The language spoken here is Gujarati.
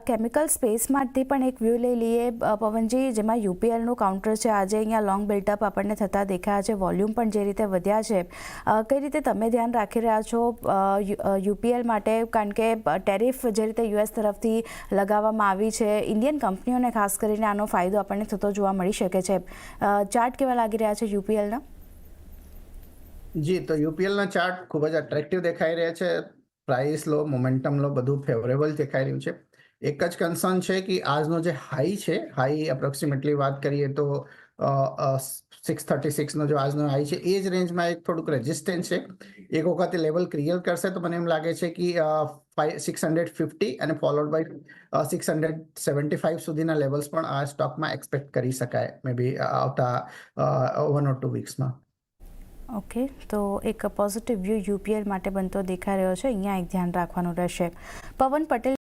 કેમિકલ સ્પેસમાંથી પણ એક વ્યૂ લઈ લઈએ પવનજી, જેમાં યુપીએલનું કાઉન્ટર છે. આજે અહીંયા લોંગ બિલ્ટઅપ આપણને થતા દેખાયા છે, વોલ્યુમ પણ જે રીતે વધ્યા છે. કઈ રીતે તમે ધ્યાન રાખી રહ્યા છો યુપીએલ માટે? કારણ કે ટેરિફ જે રીતે યુએસ તરફથી લગાવવામાં આવી છે, ઇન્ડિયન કંપનીઓને ખાસ કરીને આનો ફાયદો આપણને થતો જોવા મળી શકે છે. ચાર્ટ કેવા લાગી રહ્યા છે યુપીએલના? જી, તો યુપીએલના ચાર્ટ ખૂબ જ અટ્રેક્ટિવ દેખાઈ રહ્યા છે. પ્રાઇસ લો, મોમેન્ટમ લો, બધું ફેવરેબલ દેખાઈ રહ્યું છે. એક જ કન્સર્ન છે કે આજનો જે હાઈ છે, હાઈ એપ્રોક્સિમેટલી વાત કરીએ તો 636નો જો આજનો હાઈ છે, એ જ રેન્જમાં એક થોડુંક રેઝિસ્ટન્સ છે. એક વખત એ લેવલ ક્લિયર કરશે તો મને એમ લાગે છે કે 650 અને ફોલોડ બાય 675 સુધીના લેવલ્સ પણ આ સ્ટોકમાં એક્સપેક્ટ કરી શકાય, મે બી આવતા 1 or 2 વીક્સમાં. ઓકે, તો એક પોઝિટિવ વ્યૂ યુપીએલ માટે બનતો દેખાઈ રહ્યો છે. અહીંયા એક ધ્યાન રાખવાનું રહેશે. પવન પટેલ